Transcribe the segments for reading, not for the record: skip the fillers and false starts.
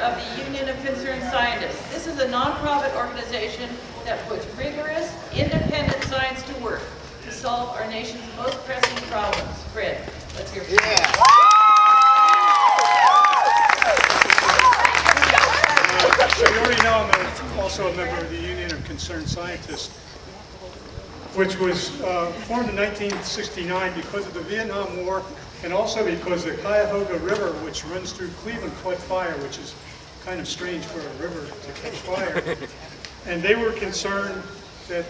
of the Union of Concerned Scientists. This is a nonprofit organization that puts rigorous, independent science to work to solve our nation's most pressing problems. Fred, let's hear from you. So you already know I'm also a member of the Union of Concerned Scientists, which was formed in 1969 because of the Vietnam War and also because the Cuyahoga River, which runs through Cleveland, caught fire, which is kind of strange for a river to catch fire. And they were concerned that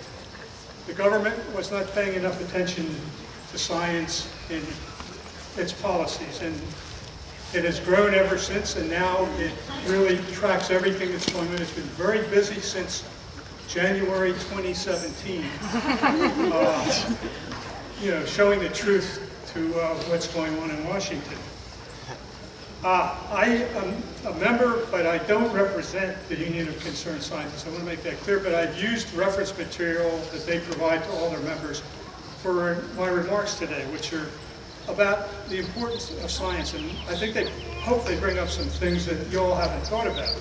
the government was not paying enough attention to science in its policies. And it has grown ever since, and now it really tracks everything that's going on. It's been very busy since January 2017, showing the truth to what's going on in Washington. I am a member, but I don't represent the Union of Concerned Scientists. I want to make that clear, but I've used reference material that they provide to all their members for my remarks today, which are about the importance of science, and I think they hope they bring up some things that you all haven't thought about.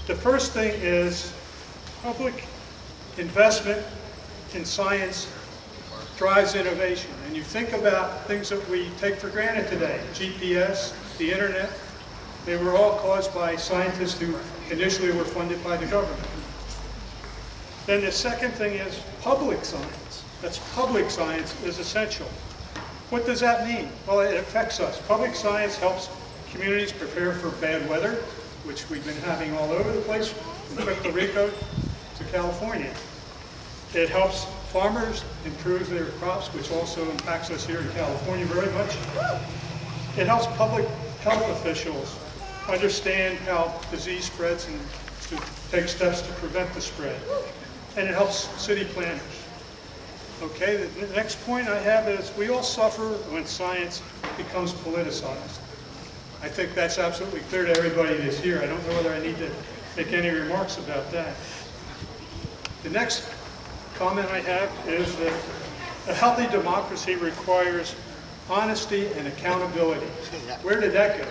The first thing is public investment in science drives innovation, and you think about things that we take for granted today, GPS, the internet, they were all caused by scientists who initially were funded by the government. Then the second thing is public science. That's public science is essential. What does that mean? Well, it affects us. Public science helps communities prepare for bad weather, which we've been having all over the place, from Puerto Rico to California. It helps farmers improve their crops, which also impacts us here in California very much. It helps public health officials understand how disease spreads and to take steps to prevent the spread. And it helps city planners. Okay, the next point I have is we all suffer when science becomes politicized. I think that's absolutely clear to everybody that's here. I don't know whether I need to make any remarks about that. The next comment I have is that a healthy democracy requires honesty and accountability. Where did that go?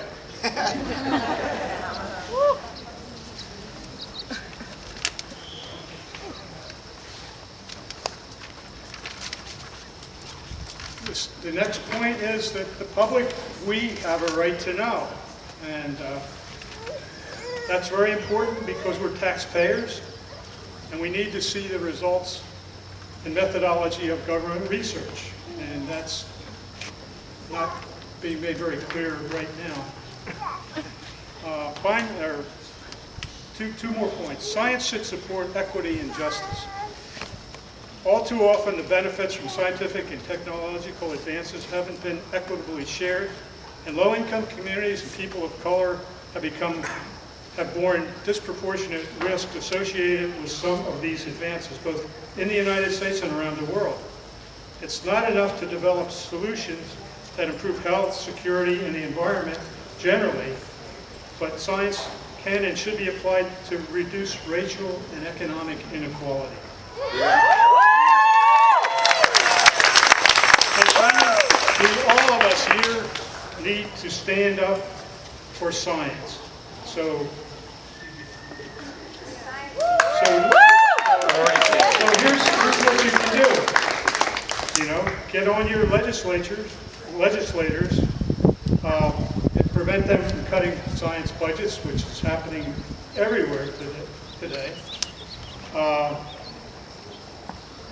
The next point is that the public, we have a right to know. And that's very important because we're taxpayers and we need to see the results and methodology of government research. And that's not being made very clear right now. Two more points. Science should support equity and justice. All too often, the benefits from scientific and technological advances haven't been equitably shared, and low-income communities and people of color have borne disproportionate risk associated with some of these advances, both in the United States and around the world. It's not enough to develop solutions that improve health, security, and the environment generally, but science can and should be applied to reduce racial and economic inequality. And finally, all of us here need to stand up for science. So here's what you can do. Get on your legislators, and prevent them from cutting science budgets, which is happening everywhere today.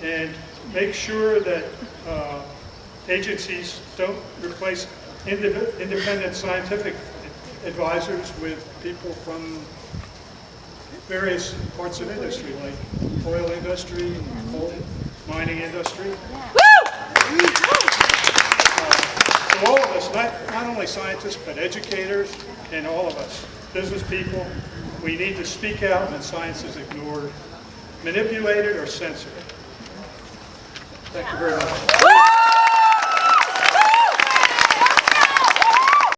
And make sure that agencies don't replace independent scientific advisors with people from various parts of industry, like oil industry, coal, mining industry. So all of us, not only scientists, but educators and all of us, business people, we need to speak out when science is ignored, manipulated, or censored. Thank you very much.